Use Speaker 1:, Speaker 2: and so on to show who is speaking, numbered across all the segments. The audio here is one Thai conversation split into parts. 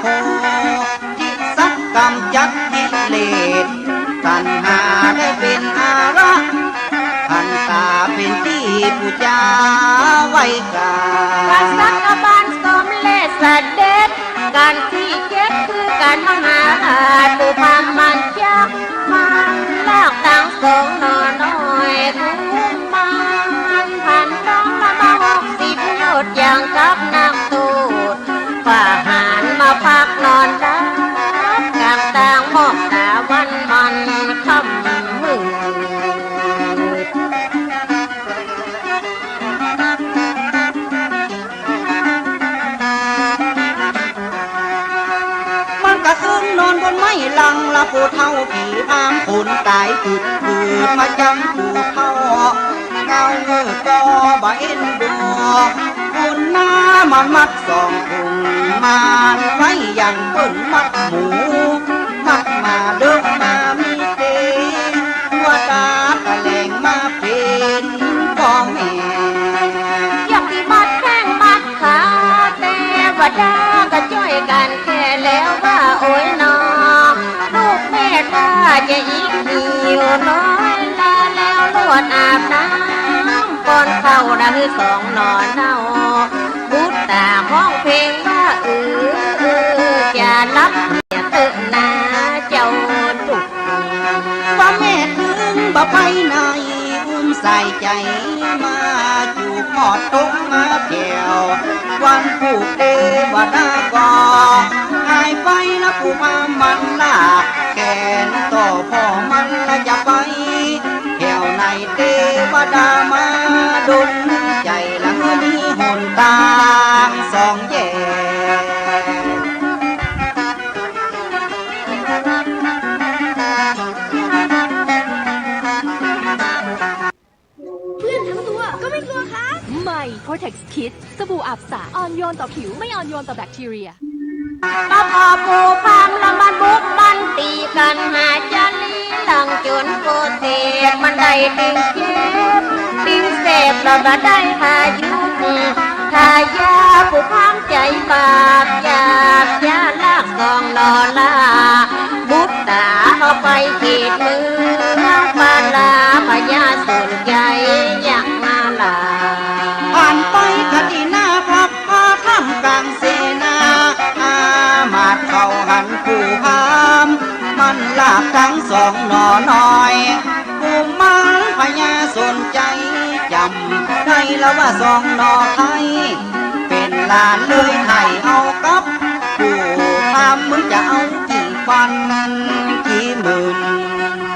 Speaker 1: โพธิสัตว์กำจัดกิเลสตัณหาได้เป็นอาระพันตาเป็นที่ผู้จาไว้กา
Speaker 2: พระสักบาลสมเลสเด็จการที่เจ็ดคือการมหาตุพามันยักมันลากตั้งสองนอน้อยคุ้มมันผ่านต้องละมา60โยชน์อย่างกับนักตูดฝ่าหารมาพักนอนรับกลางต่างหมอกตาวันมันคำมือ
Speaker 1: นอนบนไม้ลังละผู้เท่าผีพามคนตายผุดมาจำผู้เท่าเงาเงือก็บ่เอ็นดูคุณหน้ามันมัดสองพุงมันไว้อย่างเปิ้นมัดหมูมัดมาเดิมมามีเตว่าตากะแหลงมาเป็นพ่อแม่
Speaker 2: อยากที่มัดแข้งมัดขาแต่ว่าดาก็ช่วยกันแค่แล้วว่าโอ้ยน้องลูกแม่ถ้าจะอีกหิวน้อยลาแล้วลวดอาบน้ำก่อนเข้านะคือสองนอนเน่าบุตรตาห้องเพลงว่าจะรับเนี่ยตึกนาเจ้าตุก
Speaker 1: ว่าแม่ถึงบ่ไปไหนอุ้มใส่ใจมาจูบหอดตุ้งมาแถววันผูกเทวดากอหายไปนะผู้มามันล่าแขนต่อพ่อมันละจะไปแถวในเทวดามาดุลใจละมีหนตางสองแย่
Speaker 3: ใหม่ Protex Kids สบู่อาบสระอ่อนโยนต่อผิวไม่อ่อนโยนต่อแบคทีเรีย
Speaker 2: มาพอปูพังละมันบุกมันตีกันหาจะลีหลังจนโกเทกมันได้ติงเจ็บติงเสพเราได้พายุทายาผู้พังใจบาปอยากยาลากซองนอลาบุตรตาเอาไปขีดมือมาลาพญาสนใจอยากมาลา
Speaker 1: ผ่านไปคดีหน้าพับพาทำกลางเสนาอามาดเข้าหันผู้พามมันลากทั้งสองหนอน้อยผู้มันพญาสนใจจำได้แล้วว่าสองหนอไทยเป็นลานเลยไทยเอากับผู้พามมึงจะเอากี่ฟันกี่หมื่น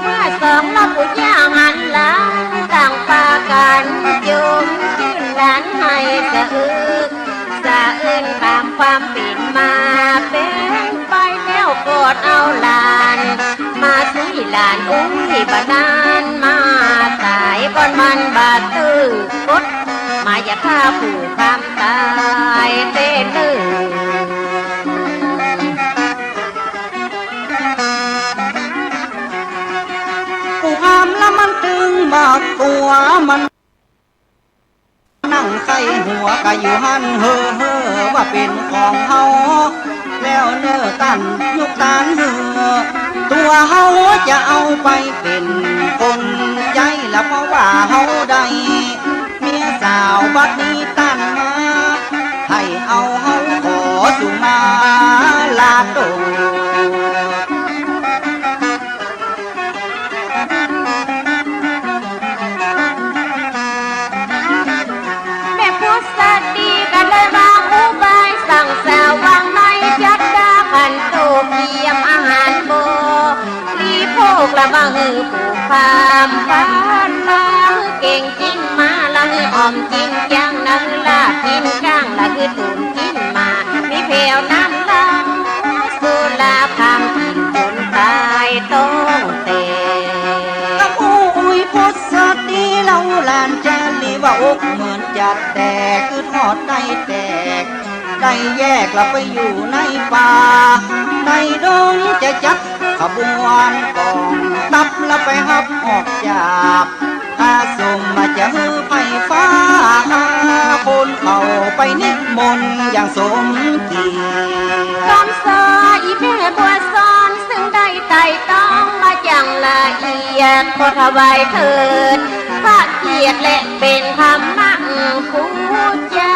Speaker 2: เมื่อสองเราผู้ย่าหันหลังต่างปากันจุ่มชื่นร้านให้สะอึกสะอื้นตามความปิ่นมาเป็นไปแล้วกดเอาลานมาทุยลานอุ้ยบานานมาตายก่อนมันบาดตื้อกดมาอย่าฆ่าผู้ทำตายเต้นตื้อ
Speaker 1: ผู้พามละมันตึงบอกตัวมันนั่งใส่หัวก็อยู่หันเฮ่อเฮ่อว่าเป็นของเฮาแล้วเนื้อตันยุกตานเหือตัวเฮาจะเอาไปเป็นคนใจละเพราะว่าเฮาได้เมียสาวบัดนี้ตันมาให้เอาเฮาขอสุมาลาโด
Speaker 2: สาววางในจัดดาพันโตเพียมอาหารโบรีโพกละมาหือผู้พามบ้านละเก่งจริงมาละหืออ่อมจริงจังนะหือลากินก้างละคือตุ่นกินมามีเพลวน้ำลังสุลาพามกินจนตายต้องเตะ
Speaker 1: กับอุ้ยพุทธตีเล่าลานจะลีว่าอกเหมือนจัดแตกคือทอดได้แตกได้แยกละไปอยู่ในป่าในดงจะจัดขบวนกองตับละไปหับออกจากอาสมมาจะฮือไฟฟ้าคนเข้าไปนิด มนต์อย่างสมเกียรติ
Speaker 2: กำสอยแม่บัวซ้อนซึ่งได้ไต่ต้องมาอย่างละเอียดขอถวายเถิดพระเกียรติและเป็นธรรมะผู้จา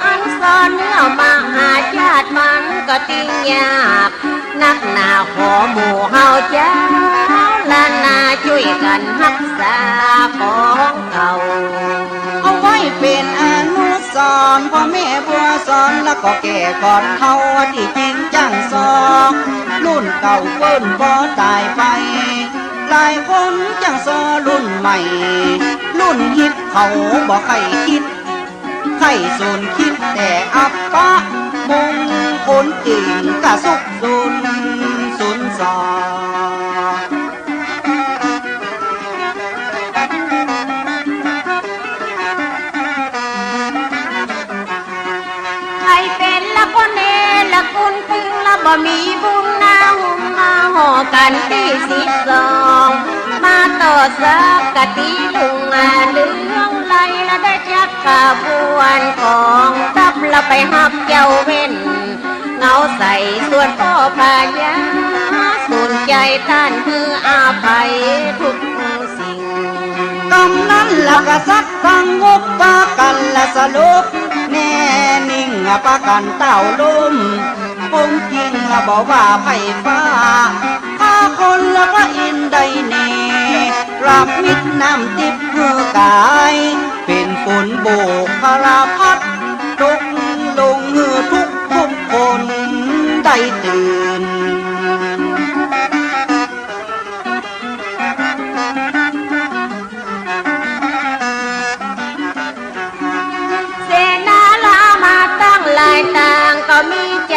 Speaker 2: อันสอนเนื้อมหาชาติมันก็ติงยากนักหนาขอหมู่เฮาเจ้าล้านนาช่วยกันรักษาของเก่า
Speaker 1: เอาไว้เป็นอนุสรณ์พ่อแม่บัวสอนแล้วก็แก่ก่อนเฮาที่จริงจังสองรุ่นเก่าเปิ้นบ่ตายไปหลายคนจังซอรุ่นใหม่ รุ่นฮิตเขาบ่ใครคิดใครส่วนคิดแต่อัปปะมงคลจริงกะสุขสุนสอ
Speaker 2: ใครเป็นละคนเนละคุณถึงละบ่มีบุญนาหุ่มมาห่อกันที่สิบสองมาต่อสักกะตีลุงเรื่องไรละได้จักกะบวนของทับละไปหับเจ้าเว้นเงาใส่ส่วนพ่อพายาสูนใจท่านคืออาภัยทุกสิ่ง
Speaker 1: กำนั้นละกษัตริย์ฟังงบปากันละสรุปแน่นิ่งปากันเต่าลุ่มผมจริงละบอกว่าไผ่ฟ้าถ้าคนละพระอินทร์ใดเนรับมิตรน้ำติบเพื่อกายเป็นฝนโบกพราพัดตกลงเหือทุกคนได้ตื่น
Speaker 2: เสนาลามาตั้งหลายต่างก็มีใจ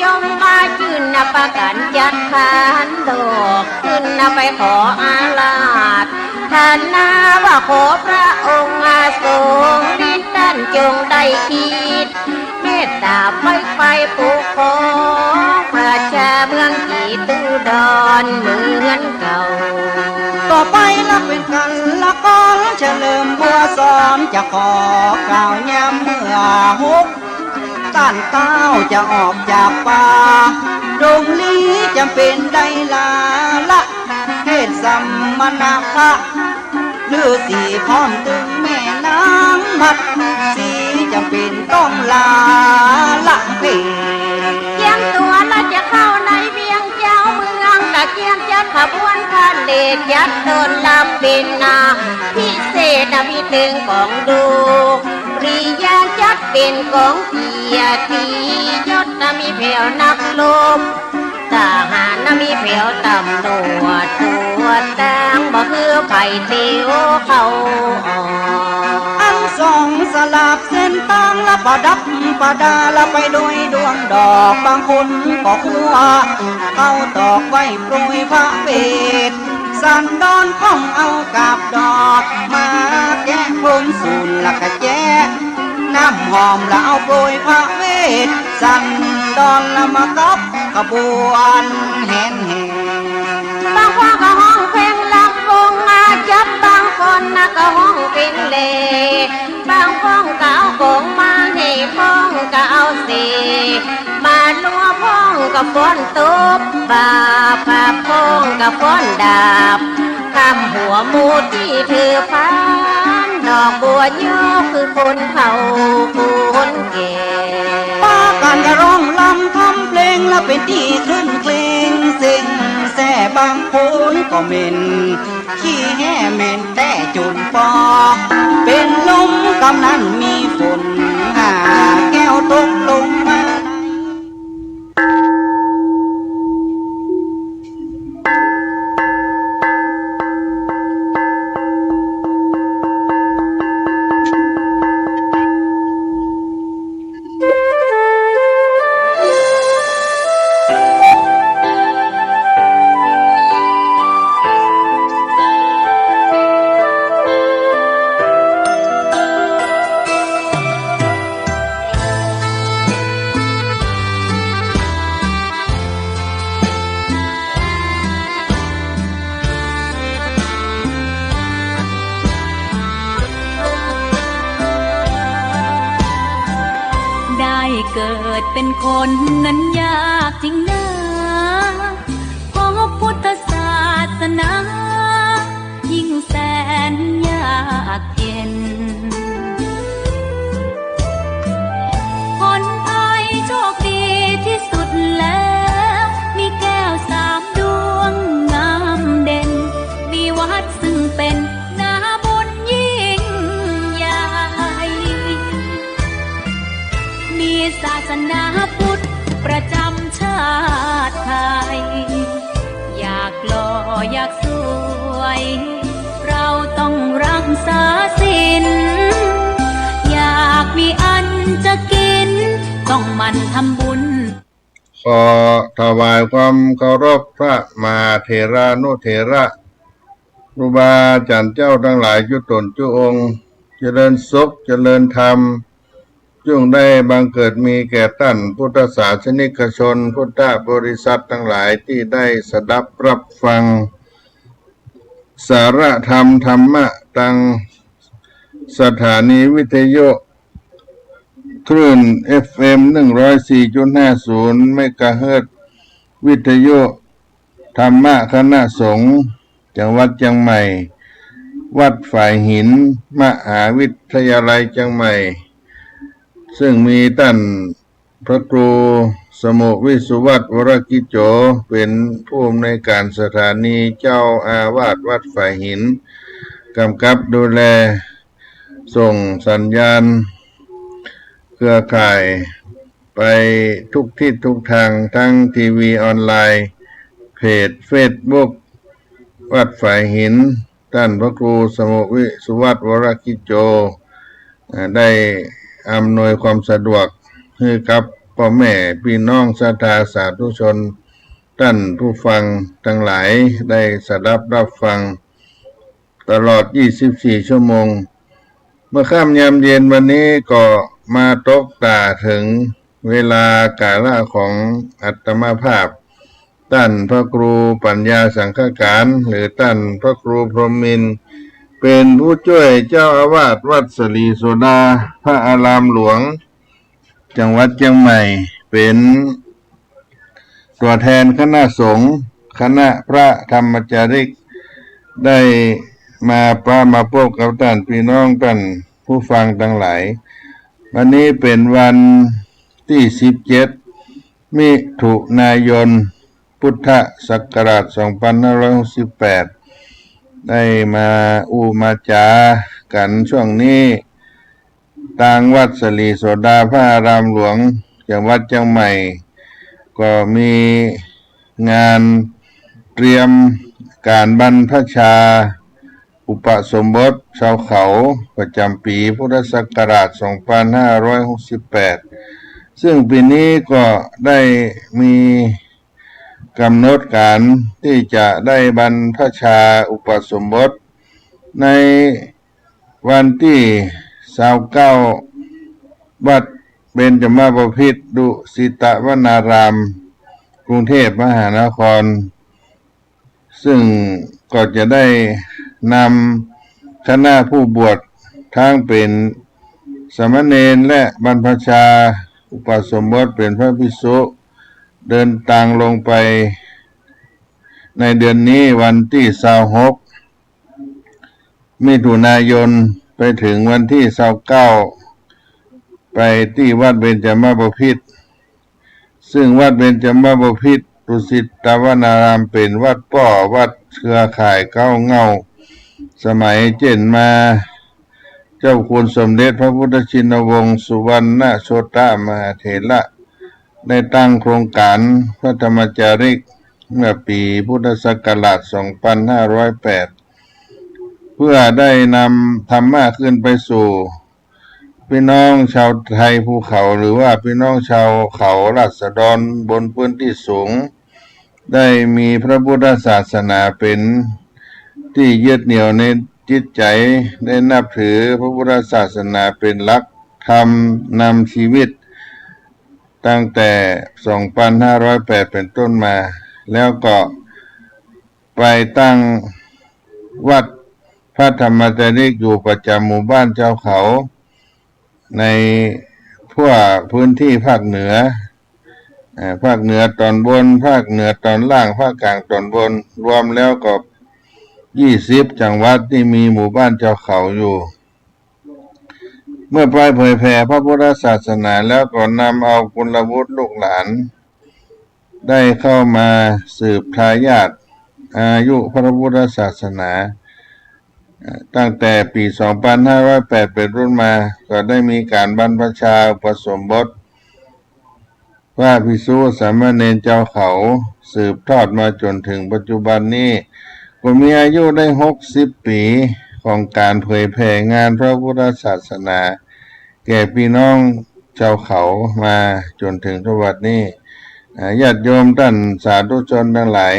Speaker 2: จมมาชื่นนับประกันจัดทานดอกขึ้นนับไปขออาลาดท่านนาว่าขอพระองค์อาทรงดินท่านจงได้คิดเมตตาไฟผูกคอประชาเมืองกีตูดอนเหมือนเก่า
Speaker 1: ต่อไปละเป็นกันละกอนเฉลิมบัวสอนจะขอกล่าวย้ำเมื่อฮุกต้านเต้าจะออกจากป่าดงลีจำเป็นได้ลาละเทศสัมมนาพระลือสีพร้อมตึงแม่นางมัดสีจำเป็นต้องลาละเพ
Speaker 2: เจียมตัวและจะเข้าในเวียงเจ้าเมืองกะเกียมจัดขบวนพาเลทยัดเดินลำเป็นนาพิเศษนะพี่ถึงของดูริยาจัดเป็นของเกียรติยศนะมีแผ่วนักลบทหารนะมีแผ่วตำรวจตัวต่างบ่คือไผ่เตียวเขาออก
Speaker 1: อันสองสลับเส้นตางละประดับประดาละไปด้วยดวงดอกบางคนก็คัวเอาตอกไว้โปรยพระเวทสันดอนข้องเอากาบดอกมาแกะผมสูนละกะแจน้ำหอมละเอาโปรยพระเวทสันดอนละมากับขบวนแห่แห่
Speaker 2: บางคนก็ห้องเพลงลำวงมาจับบางคนนะก็ห้องเป็นเลบางพ้องก็เอาโกงมาให้พ้องก็เอาเสมาลัวพ้องก็ฟ้อนตบบาปาพ้องก็ฟ้อนดาบคำหัวมูที่ถือพานดอกบัวโยกคือคนเขาคนแก่
Speaker 1: ป้ากันจะร้องลำทำเพลงและเป็นที่ขึ้นเพลงสิ่งแส่บางคนก็เม่นขี้แห่เม่นแต่จุนปอเป็นลมกำนั้นมีฝนหาแก้วตกลงมา
Speaker 2: เ
Speaker 4: เป็นคนนั้นยากจริงนะเพราะพุทธศาสนายิ่งแสนยากเย็นคนไทยโชคดีที่สุดแล้วมีแก้ว3 ดวงงามเด่นมีวัดซึ่งเป็นนาบุญยิ่งใหญ่มีศาสนาพุทธประจำชาติไทยอยากหล่ออยากสวยเราต้องรักษาศีลอยากมีอันจะกินต้องหมั่นทำบุญ
Speaker 5: ขอถวายความเคารพพระมหาเถรานุเถระครูบาอาจารย์เจ้าทั้งหลายจุตนจุองค์เจริญสุขเจริญธรรมจงได้บังเกิดมีแก่ท่านพุทธศาสนิกชนพุทธบริษัททั้งหลายที่ได้สดับรับฟังสาระธรรมธรรมะตังสถานีวิทยุคลื่น FM 104.50 เมกะเฮิรตซ์วิทยุธรรมะคณะสงฆ์จังหวัดเชียงใหม่วัดฝ่ายหินมหาวิทยาลัยเชียงใหม่ซึ่งมีท่านพระครูสมุวิสุวัตวรกิจโจเป็นผู้อำนวยการสถานีเจ้าอาวาสวัดฝ่ายหินกำกับดูแลส่งสัญญาณเครือข่ายไปทุกทิศทุกทางทั้งทีวีออนไลน์เพจเฟซบุ๊กวัดฝ่ายหินท่านพระครูสมุวิสุวัตวรกิจโจได้อำนวยความสะดวกให้กับพ่อแม่พี่น้องศรัทธาสาธุชนท่านผู้ฟังทั้งหลายได้สดับรับฟังตลอด24 ชั่วโมงเมื่อค่ำยามเย็นวันนี้ก็มาตกตาถึงเวลากาลของอัตมาภาพท่านพระครูปัญญาสังฆการหรือท่านพระครูพรหมินทร์เป็นผู้ช่วยเจ้าอาวาสวัดสลีโสดาพระอารามหลวงจังหวัดเชียงใหม่เป็นตัวแทนคณะสงฆ์คณะพระธรรมจาริกได้มาพบกับท่านพี่น้องท่านผู้ฟังทั้งหลายวันนี้เป็นวันที่17 มิถุนายนพุทธศักราช 2568ได้มามาจากันช่วงนี้ทางวัดสลีโสดาพระอารามหลวงจังหวัดเชียงใหม่ก็มีงานเตรียมการบรรพชาอุปสมบทชาวเขาประจำปีพุทธศักราช 2568 ซึ่งปีนี้ก็ได้มีกำหนดการที่จะได้บรรพชาอุปสมบทในวันที่29วัดเบญจมาบพิตรดุสิตวนารามกรุงเทพมหานครซึ่งก็จะได้นำคณะผู้บวชทั้งเป็นสามเณรและบรรพชาอุปสมบทเป็นพระภิกษุเดินทางลงไปในเดือนนี้วันที่26 มิถุนายนไปถึงวันที่29ไปที่วัดเบญจมาบพิตรซึ่งวัดเบญจมาบพิตรดุสิตวนารามเป็นวัดป่อวัดเครือข่ายเก้าเงาสมัยเจนมาเจ้าคุณสมเด็จพระพุทธชินวงศ์สุวรรณโชตมหาเถระได้ตั้งโครงการพระธรรมจาริกเมื่อปีพุทธศักราช 2508 เพื่อได้นำธรรมะขึ้นไปสู่พี่น้องชาวไทยภูเขาหรือว่าพี่น้องชาวเขาราษฎรบนพื้นที่สูงได้มีพระพุทธศาสนาเป็นที่ยึดเหนี่ยวในจิตใจได้นับถือพระพุทธศาสนาเป็นหลักธรรมนำชีวิตตั้งแต่ 2508 เป็นต้นมาแล้วก็ไปตั้งวัดพระธรรมจาริกอยู่ประจำหมู่บ้านเจ้าเขาในพวกพื้นที่ภาคเหนือ ภาคเหนือตอนบนภาคเหนือตอนล่างภาคกลางตอนบนรวมแล้วก็20จังหวัดที่มีหมู่บ้านเจ้าเขาอยู่เมื่อไปเผยแผ่พระพุทธศาสนาแล้วก็นำเอากุลบุตรลูกหลานได้เข้ามาสืบทายาทอายุพระพุทธศาสนาตั้งแต่ปี 2508 เป็นต้นมาก็ได้มีการบรรพชาอุปสมบทพระภิกษุสามเณรเจ้าเขาสืบทอดมาจนถึงปัจจุบันนี้ก็มีอายุได้60 ปีของการเผยแผ่งานพระพุทธศาสนาแก่พี่น้องเจ้าเขามาจนถึงทุกวันนี้ญาติโยมท่านสาธุชนทั้งหลาย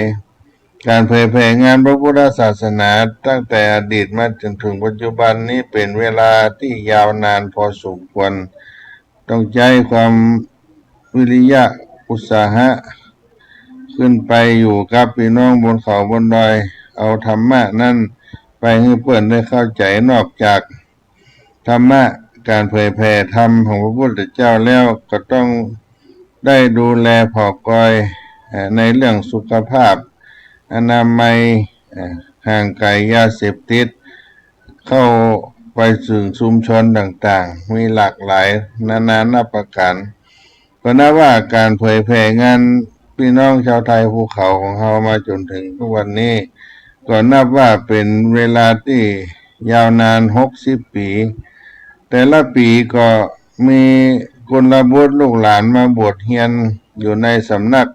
Speaker 5: การเผยแผ่งานพระพุทธศาสนาตั้งแต่อดีตมาจนถึงปัจจุบันนี้เป็นเวลาที่ยาวนานพอสมควรต้องใช้ความวิริยะอุตสาหะขึ้นไปอยู่กับพี่น้องบนเขาบนดอยเอาธรรมะนั่นไปให้เพื่อนได้เข้าใจนอกจากธรรมะการเผยแผ่ธรรมของพระพุทธเจ้าแล้วก็ต้องได้ดูแลผอกอยในเรื่องสุขภาพอนามัยห่างไกลยาเสพติดเข้าไปสู่ชุมชนต่างๆมีหลากหลายนานานับประการก็นับว่าการเผยแผ่งานพี่น้องชาวไทยภูเขาของเรามาจนถึงทุกวันนี้ก็นับว่าเป็นเวลาที่ยาวนาน60 ปีแต่ละปีก็มีกุลบุตรลูกหลานมาบวชเรียนอยู่ในสำนัก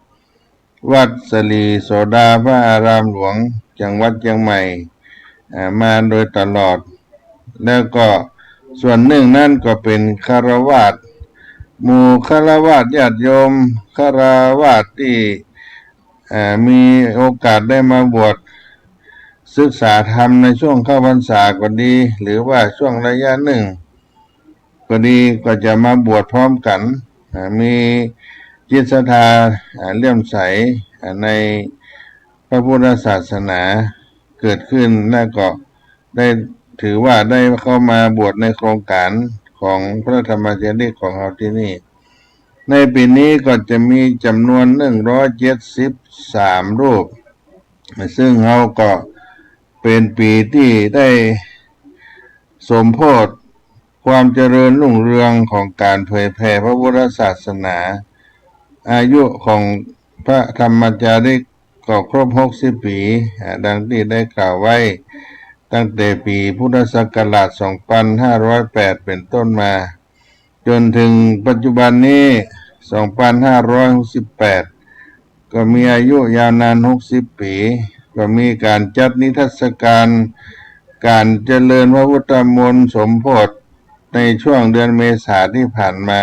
Speaker 5: วัดสลีโสดาพระอารามหลวงจังหวัดเชียงใหม่มาโดยตลอดแล้วก็ส่วนหนึ่งนั่นก็เป็นฆราวาสหมู่ฆราวาสญาติโยมฆราวาสที่มีโอกาสได้มาบวชศึกษาธรรมในช่วงเข้าพรรษาก็ดีหรือว่าช่วงระยะหนึ่งก็ดีก็จะมาบวชพร้อมกันมีจิตศรัทธาเลื่อมใสในพระพุทธศาสนาเกิดขึ้นแล้วก็ได้ถือว่าได้เข้ามาบวชในโครงการของพระธรรมจารีของเราที่นี่ในปีนี้ก็จะมีจำนวน173 รูปซึ่งเราก็เป็นปีที่ได้สมโภชความเจริญรุ่งเรืองของการเผยแผ่พระพุทธศาสนาอายุของพระธรรมจารีก็ครบ60 ปีดังที่ได้กล่าวไว้ตั้งแต่ปีพุทธศักราช 2508 เป็นต้นมาจนถึงปัจจุบันนี้ 2568 ก็มีอายุยาวนาน60 ปีก็มีการจัดนิทรรศการการเจริญพระพุทธมนต์สมโภชในช่วงเดือนเมษายนที่ผ่านมา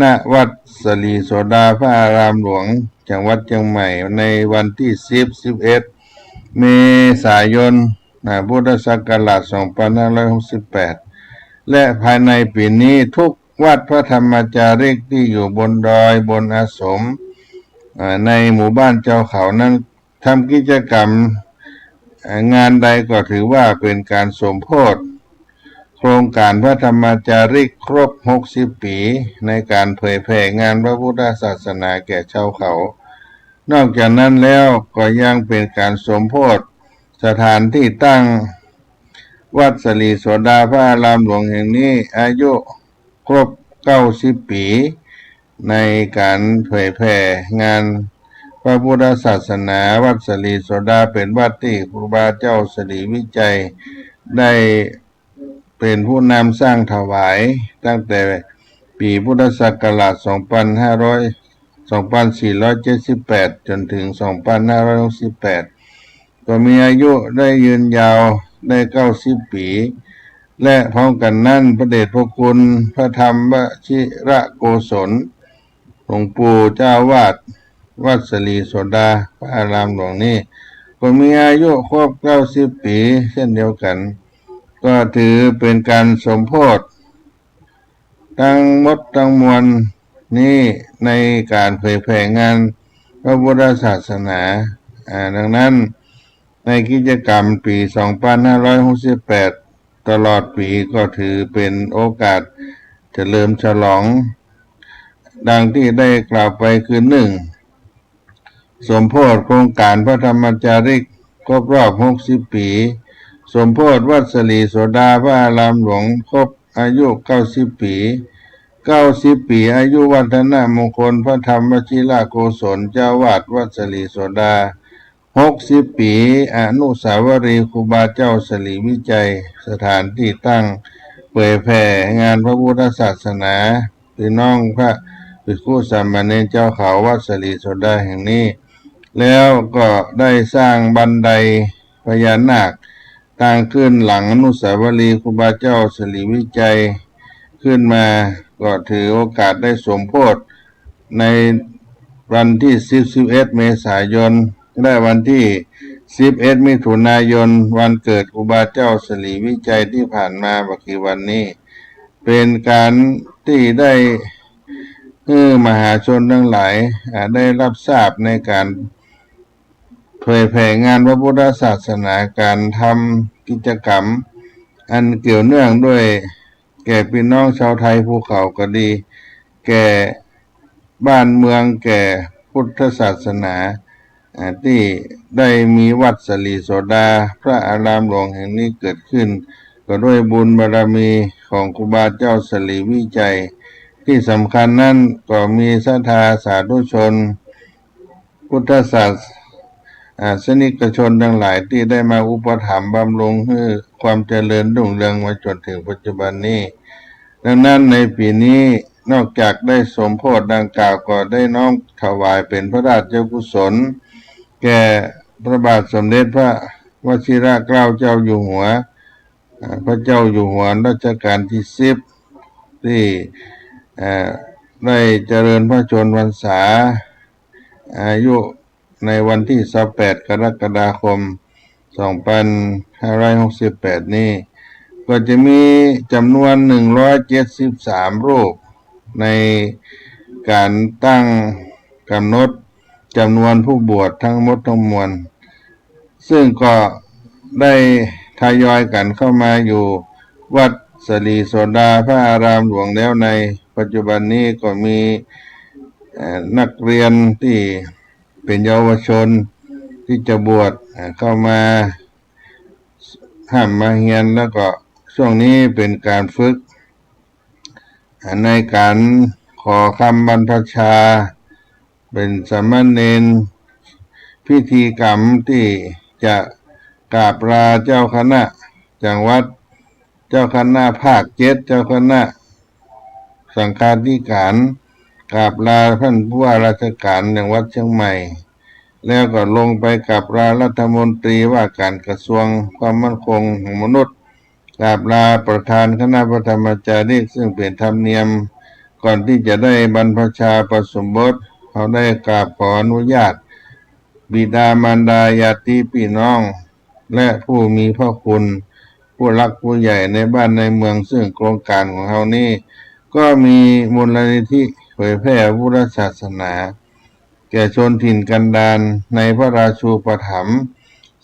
Speaker 5: ณวัดสลีโสดาพระอารามหลวงจังหวัดเชียงใหม่ในวันที่10-11 เมษายนพุทธศักราช 2568 และภายในปีนี้ทุกวัดพระธรรมจารีที่อยู่บนดอยบนอาสมในหมู่บ้านเจ้าเขานั้นทำกิจกรรมงานใดก็ถือว่าเป็นการสมโภชโครงการพระธรรมจารีครบ60 ปีในการเผยแผ่งานพระพุทธศาสนาแก่ชาวเขานอกจากนั้นแล้วก็ยังเป็นการสมโภชสถานที่ตั้งวัดสลีโสดาพระอารามหลวงแห่งนี้อายุครบ90 ปีในการเผยแผ่งานพระพุทธศาสนาวัดสลีโสดาเป็นวัดที่ครูบาเจ้าสลีวิจัยได้เป็นผู้นำสร้างถวายตั้งแต่ปีพุทธศักราช 2478 จนถึง 2568 ก็มีอายุได้ยืนยาวได้90 ปีและพร้อมกันนั้นพระเดชพระคุณพระธรรมวชิระโกศลหลวงปู่เจ้าวาดวัดสลีโสดาพระอารามหลวงนี้ก็มีอายุครบ90 ปีเช่นเดียวกันก็ถือเป็นการสมโภชทั้งหมดทั้งมวลนี้ในการเผยแผ่งานพระพุทธศาสนาดังนั้นในกิจกรรมปี 2568 ตลอดปีก็ถือเป็นโอกาสเฉลิมฉลอง ดังที่ได้กล่าวไปคือ1. สมโพธิโครงการพระธรรมจาริกครบรอบ60 ปีสมโพธิวัดสลีโสดาพระอารามหลวงครบอายุ90 ปี90 ปีอายุวัฒนมงคลพระธรรมวชิรโกศลเจ้าวาดวัดสลีโสดา60 ปีอนุสาวรีย์ครูบาเจ้าสลีวิจัยสถานที่ตั้งเผยแผ่งานพระพุทธศาสนาพี่น้องพระภิกษุสามเณรเจ้าเขาวัดสลีโสดาแห่งนี้แล้วก็ได้สร้างบันไดพญานาคตั้งขึ้นหลังอนุสาวรีย์ครูบาเจ้าสลีวิจัยขึ้นมาก็ถือโอกาสได้สมโภชในวันที่11 เมษายนและวันที่11 มิถุนายนวันเกิดครูบาเจ้าสลีวิจัยที่ผ่านมาบักกี่วันนี้เป็นการที่ได้มหาชนทั้งหลายได้รับทราบในการเผยแผ่งานพระพุทธศาสนาการทำกิจกรรมอันเกี่ยวเนื่องด้วยแก่พี่น้องชาวไทยภูเขาก็ดีแก่บ้านเมืองแก่พุทธศาสนาที่ได้มีวัดสลีโสดาพระอารามหลวงแห่งนี้เกิดขึ้นก็ด้วยบุญบารมีของครูบาเจ้าสลีวิจัยที่สำคัญนั้นก็มีศรัทธาสาธุชนพุทธศาสนิกชนทั้งหลายที่ได้มาอุปถัมภ์บำรุงให้ความเจริญรุ่งเรืองมาจนถึงปัจจุบันนี้ดังนั้นในปีนี้นอกจากได้สมโภชดังกล่าวก็ได้น้อมถวายเป็นพระราชกุศลแก่พระบาทสมเด็จพระวชิรเกล้าเจ้าอยู่หัวพระเจ้าอยู่หัวรัชกาลที่10ที่ได้เจริญพระชนพรรษาอายุในวันที่28 กรกฎาคม 2568 นี้ก็จะมีจำนวน173 รูปในการตั้งกำหนดจำนวนผู้บวชทั้งหมดทั้งมวลซึ่งก็ได้ทยอยกันเข้ามาอยู่วัดสลีโสดาพระอารามหลวงแล้วในปัจจุบันนี้ก็มีนักเรียนที่เป็นเยาวชนที่จะบวชเข้ามาห้ามมาเรียนแล้วก็ช่วงนี้เป็นการฝึกในการขอคำบรรพชาเป็นสามเณรพิธีกรรมที่จะกราบลาเจ้าคณะจังหวัดเจ้าคณะภาค7เจ้าคณะสังฆาธิการกราบลาท่านผู้ว่าราชการจังหวัดเชียงใหม่แล้วก็ลงไปกราบลารัฐมนตรีว่าการกระทรวงความมั่นคงของมนุษย์กราบลาประธานคณะพระธรรมจารีกซึ่งเป็นธรรมเนียมก่อนที่จะได้บรรพชาประสมบทเขาได้กราบขออนุญาตบิดามารดาญาติพี่น้องและผู้มีพระคุณผู้รักผู้ใหญ่ในบ้านในเมืองซึ่งโครงการของเขานี้ก็มีมูลนิธิเผยแพร่พุทธศาสนาแก่ชนถิ่นกันดารในพระราชูปถัมภ์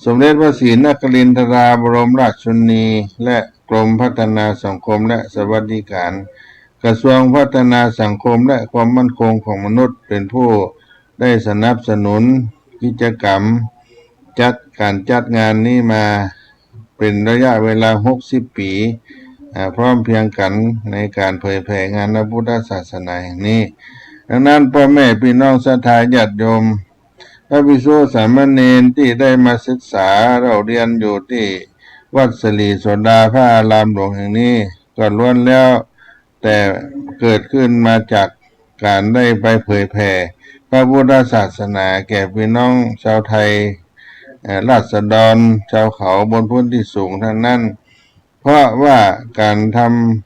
Speaker 5: สมเด็จพระศรีนครินทราบรมราชชนนีและกรมพัฒนาสังคมและสวัสดิการกระทรวงพัฒนาสังคมและความมั่นคงของมนุษย์เป็นผู้ได้สนับสนุนกิจกรรมจัดงานนี้มาเป็นระยะเวลา60 ปีพร้อมเพรียงกันในการเผยแผ่งานพระพุทธศาสนาแห่งนี้ดังนั้นพ่อแม่พี่น้องศรัทธาญาติโยมพระภิกษุสามเณรที่ได้มาศึกษาเราเรียนอยู่ที่วัดสลีโสดาพระอารามหลวงแห่งนี้ก็ล้วนแล้วแต่เกิดขึ้นมาจากการได้ไปเผยแผ่พระพุทธศาสนาแก่พี่น้องชาวไทยราษฎรชาวเขาบนพื้นที่สูงทั้งนั้นเพราะว่าการท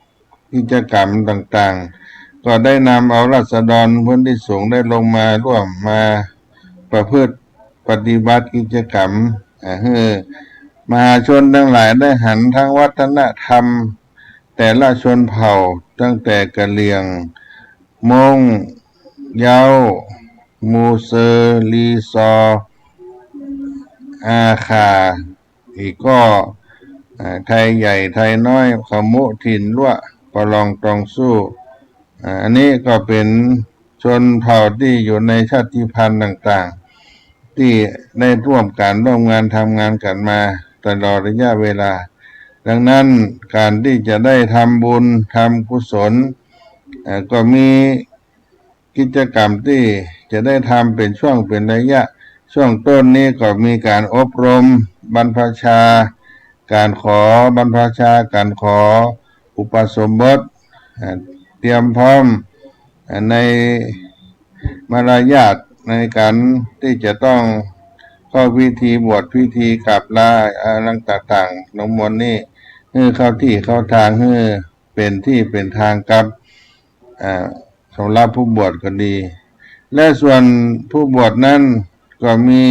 Speaker 5: ำกิจกรรมต่างๆก็ได้นำเอาราษฎรพื้นที่สูงได้ลงมาร่วมมาประพฤติปฏิบัติกิจกรรมให้มหาชนทั้งหลายได้หันทั้งวัฒนธรรมแต่ละชนเผ่าตั้งแต่กะเหรี่ยงมงเยามูเซอร์ลีซออาคาอีกก็ไทยใหญ่ไทยน้อยขมุถิ่นลั่วประลองตองสู้อันนี้ก็เป็น ชนเผ่าที่อยู่ในชาติพันธุ์ต่างๆที่ได้ร่วมงานทำงานกันมาตลอดระยะเวลาดังนั้นการที่จะได้ทำบุญทำกุศลก็มีกิจกรรมที่จะได้ทำเป็นช่วงเป็นระยะช่วงต้นนี้ก็มีการอบรมบรรพชาการขอบรรพชาการขออุปสมบทเตรียมพร้อมในมารยาทในการที่จะต้องเข้าพิธีบวชพิธีกลับลาอะไรต่างๆนมนต์นี่เข้าที่เข้าทางเป็นที่เป็นทางกับสำหรับผู้บวชก็ดีและส่วนผู้บวชนั้นก็มี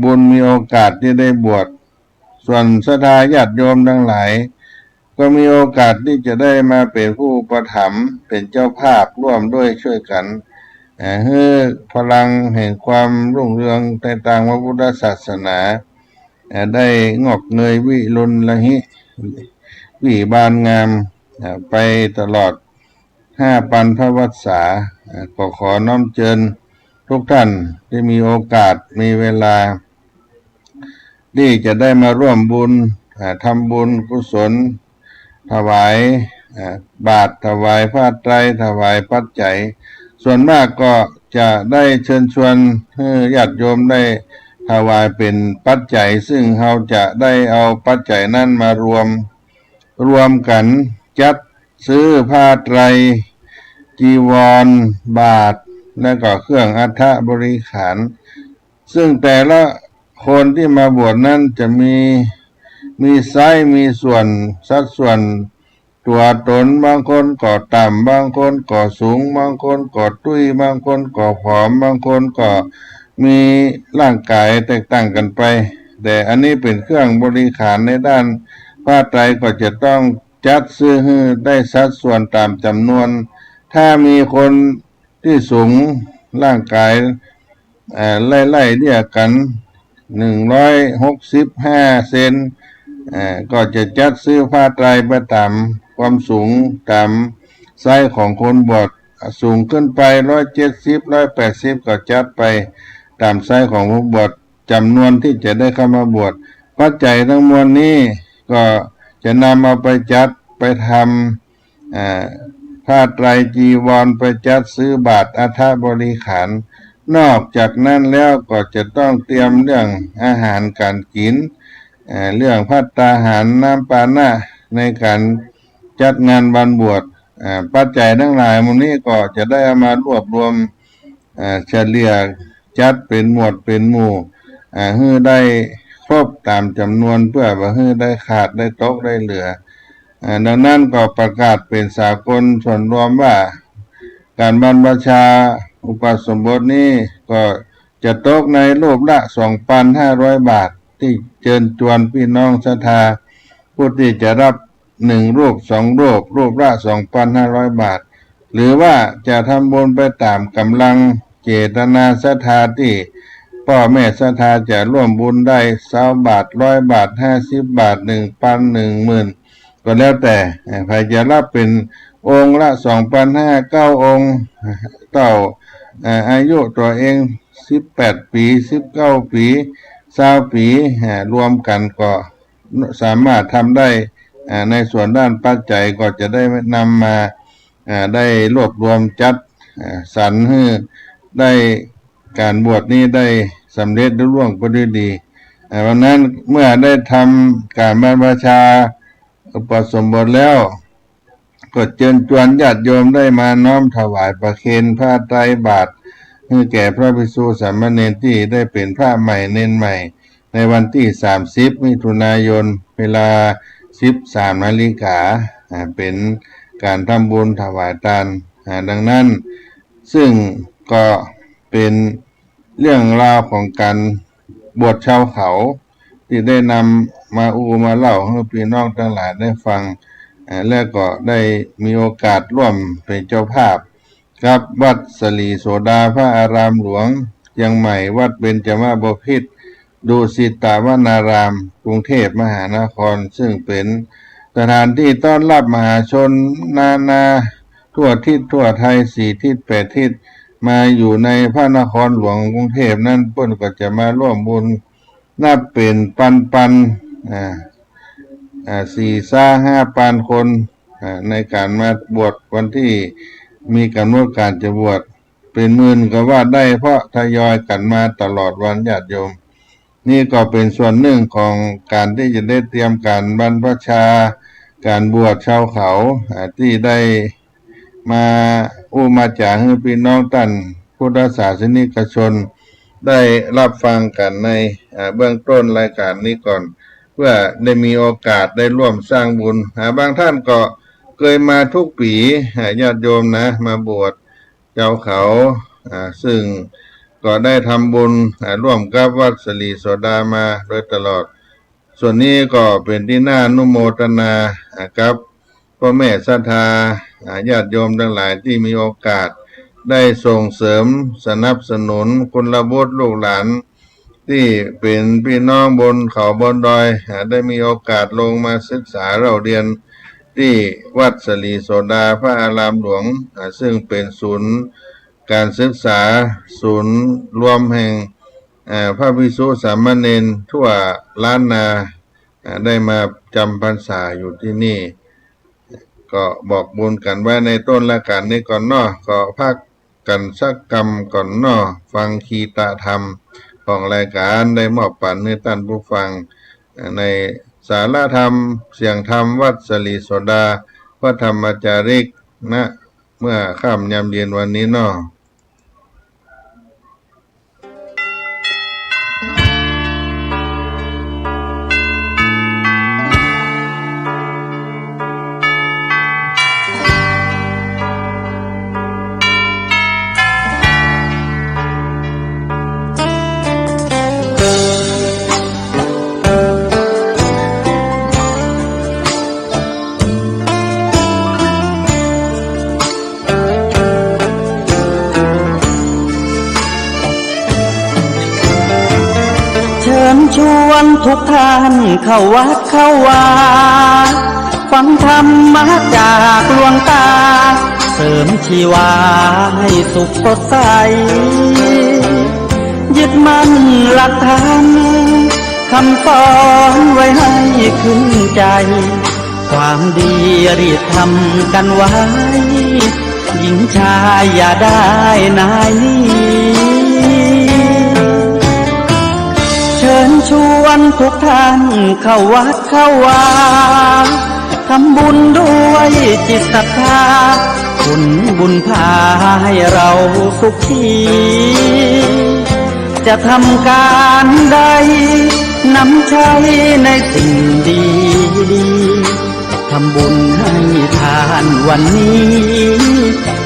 Speaker 5: บุญมีโอกาสที่ได้บวชส่วนศรัทธาญาติโยมทั้งหลายก็มีโอกาสที่จะได้มาเป็นผู้ประถมเป็นเจ้าภาพร่วมด้วยช่วยกันให้พลังแห่งความรุ่งเรืองในทางพระพุทธศาสนาได้งอกเงยวิรุฬละหิวิบานงามไปตลอด5,000 พระวรรษาก็ขอน้อมเชิญทุกท่านที่มีโอกาสมีเวลาที่จะได้มาร่วมบุญทำบุญกุศลถวายบาตรถวายผ้าไตรถวายปัจจัยส่วนมากก็จะได้เชิญชวนให้ญาติโยมได้ถวายเป็นปัจจัยซึ่งเราจะได้เอาปัจจัยนั้นมารวมกันจัดซื้อผ้าไตรจีวรบาตรและก็เครื่องอัฐบริขารซึ่งแต่ละคนที่มาบวชนั้นจะมีไซส์มีส่วนสัดส่วนตัวตนบางคนก็ต่ำบางคนก็สูงบางคนก็ตุ้ยบางคนก็ผอมบางคนก็มีร่างกายแตกต่างกันไปแต่อันนี้เป็นเครื่องบริขารในด้านผ้าไตรก็จะต้องจัดซื้อให้ได้สัดส่วนตามจำนวนถ้ามีคนที่สูงร่างกายไล่เรียกกัน165 เซนก็จะจัดซื้อผ้าไตรไปตามความสูงตามไซส์ของคนบวชสูงขึ้นไป170 180ก็จัดไปตามไซส์ของผู้บวชจำนวนที่จะได้เข้ามาบวชปัจจัยทั้งมวลนี้ก็จะนำเอาไปจัดไปทำผ้าไตรจีวรไปจัดซื้อบาตรอัฐบริขารนอกจากนั้นแล้วก็จะต้องเตรียมเรื่องอาหารการกินเรื่องภัตตาหารน้ำปานะในการจัดงานวันบวชปัจจัยทั้งหลายมูลนี้ก็จะได้เอามารวบรวมเฉลี่ยจัดเป็นหมวดเป็นหมู่ให้ได้ครบตามจำนวนเพื่อว่าให้ได้ขาดได้ตกได้เหลือดังนั้นก็ประกาศเป็นสากลส่วนรวมว่าการบรรพชาอุปสมบทนี้ก็จะตกในรูปละ 2,500 บาทที่เชิญชวนพี่น้องศรัทธาผู้ที่จะรับ1 รูป 2 รูปละ 2,500 บาทหรือว่าจะทำบุญไปตามกำลังเจตนาศรัทธาที่พ่อแม่ศรัทธาจะร่วมบุญได้20 บาท100 บาท50 บาท 1,000 10,000ก็แล้วแต่ใครจะรับเป็นองค์ละ 2,500 9 องค์เต่าอายุตัวเอง18 ปี19 ปี20 ปีรวมกันก็สามารถทำได้ในส่วนด้านปัจจัยก็จะได้นำมาได้รวบรวมจัดสรรให้ได้การบวชนี้ได้สำเร็จรุ่งเรืองไปด้วยดีวันนั้นเมื่อได้ทำการบรรพชาอุปสมบทแล้วก็เชิญชวนญาติโยมได้มาน้อมถวายประเคนผ้าไตรบาตรให้แก่พระภิกษุสามเณรที่ได้เป็นพระใหม่เณรใหม่ในวันที่30 มิถุนายนเวลา 13 นาฬิกาเป็นการทำบุญถวายทานดังนั้นซึ่งก็เป็นเรื่องราวของการบวชชาวเขาที่ได้นำมามาเล่าให้พี่น้องทั้งหลายได้ฟังและก็ได้มีโอกาสร่วมเป็นเจ้าภาพกับวัดสลีโสดาพระอารามหลวงเชียงใหม่วัดเบญจมาบพิตรดุสิตวนารามกรุงเทพมหานครซึ่งเป็นสถานที่ต้อนรับมหาชนนานา ทั่วทิศทั่วไทย4 ทิศ 8 ทิศมาอยู่ในพระนครหลวงกรุงเทพนั่นเพิ่นก็จะมาร่วมบุญนับเป็นปัน4-5 คนในการมาบวชวันที่มีกำหนดการจะบวชเป็นหมื่นก็ว่าได้เพราะทยอยกันมาตลอดวันญาติโยมนี่ก็เป็นส่วนหนึ่งของการที่จะได้เตรียมการบรรพชาการบวชชาวเขาที่ได้มามาจากให้พี่น้องท่านพุทธศาสนิกชนได้รับฟังกันในเบื้องต้นรายการนี้ก่อนเพื่อได้มีโอกาสได้ร่วมสร้างบุญบางท่านก็เคยมาทุกปีญาติโยมนะมาบวชเจ้าเขาซึ่งก็ได้ทำบุญร่วมกับวัดสลีโสดามาโดยตลอดส่วนนี้ก็เป็นที่น่านุโมทนากับพ่อแม่ศรัทธาญาติโยมทั้งหลายที่มีโอกาสได้ส่งเสริมสนับสนุนคุณบุตรลูกหลานที่เป็นพี่น้องบนเขาบนดอยได้มีโอกาสลงมาศึกษาเราเรียนที่วัดสลีโสดาพระอารามหลวงซึ่งเป็นศูนย์การศึกษาศูนย์รวมแห่งพระภิกษุสามเณรทั่วล้านนาได้มาจำพรรษาอยู่ที่นี่ก็บอกบุญกันไว้ในต้นรายการนี้ก่อนเนาะก็พักกันสักกรรมก่อนเนาะฟังคีตธรรมของรายการได้มอบปันให้ท่านผู้ฟังในสาระธรรมเสียงธรรมวัดสลีโสดาพระธรรมจาริกนะเมื่อค่ำยามเย็นวันนี้เนาะ
Speaker 1: ชวนทุกท่านเข้าวัดเข้าวาฟังธรรมะจากหลวงตาเสริมชีวาให้สุขสดใสยึดมั่นหลักธรรมคำสอนไว้ให้ขึ้นใจความดีรีบทำกันไว้หญิงชายอย่าได้นายนี้เชิญชวนทุกท่านเข้าวัดเข้าวาทำบุญด้วยจิตศรัทธาบุญพาให้เราสุขีจะทำการใดนำใช้ในสิ่งดีทำบุญให้ทานวันนี้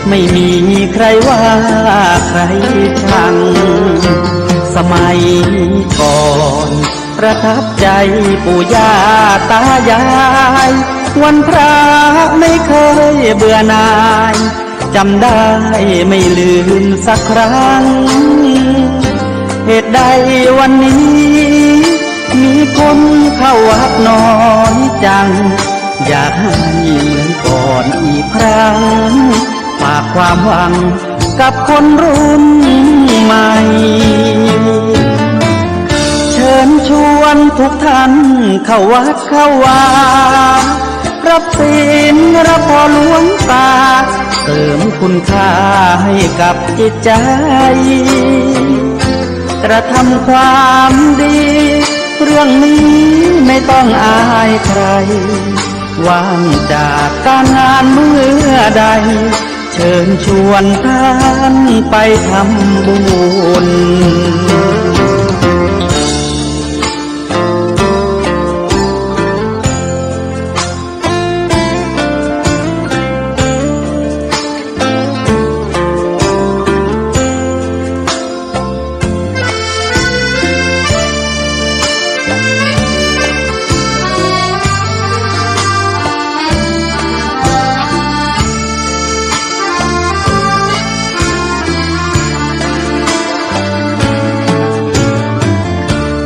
Speaker 1: ไม่มีใครว่าใครชังสมัยก่อนประทับใจปู่ย่าตายายวันพระไม่เคยเบื่อหน่ายจำได้ไม่ลืมสักครั้งเหตุใดวันนี้มีคนเข้าวัดน้อยจังอยากให้เหมือนก่อนอีกครั้งฝากความหวังกับคนรุ่นใหม่เชิญชวนทุกท่านเข้าวัดเข้าวารับศีลรับพรหลวงตาเสริมคุณค่าให้กับจิตใจกระทำความดีเรื่องนี้ไม่ต้องอายใครว่างจากการงานเมื่อใดเชิญชวนท่านไปทำบุญ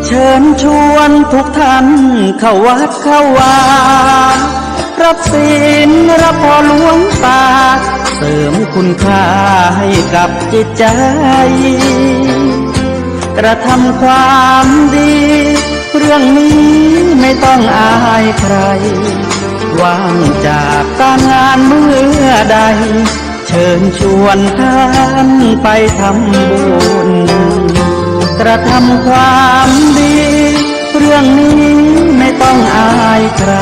Speaker 1: เชิญชวนทุกท่านเข้าวัดเข้าวารับศีลรับพรหลวงตา เสริมคุณค่าให้กับจิตใจ กระทำความดีเรื่องนี้ไม่ต้องอายใครว่างจากการงานเมื่อใดเชิญชวนท่านไปทำบุญกระทำความดีเรื่องนี้ไม่ต้องอายใคร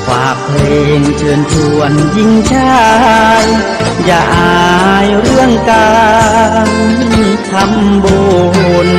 Speaker 1: ฝากเพลงเชิญชวนหญิงชายอย่าอายเรื่องการทำบุญ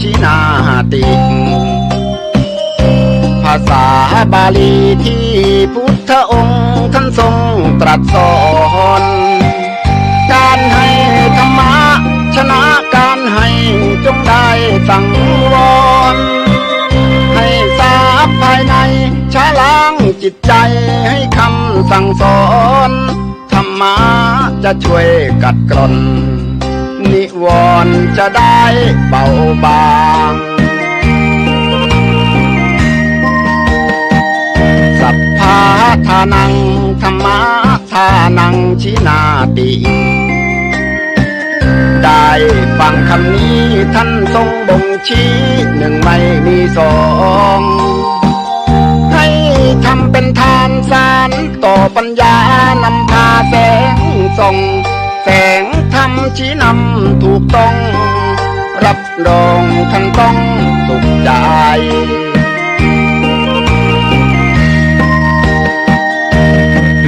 Speaker 6: ชินาติภาษาบาลีที่พุทธองค์ท่านทรงตรัสสอนการให้ธรรมะชนะการให้จงได้สังวรให้ทราบภายในชะล้างจิตใจให้คำสั่งสอนธรรมะจะช่วยกัดกร่อนนิวรณ์จะได้เบาบางสัพพะทานังธรรมะทานังชินาติได้ฟังคำนี้ท่านทรงบ่งชี้หนึ่งไม่มีสองให้ทำเป็นทานสารต่อปัญญานำพาแสงส่องแสงธรรมชี้นำถูกต้องรับรองท่านต้องสุขใจ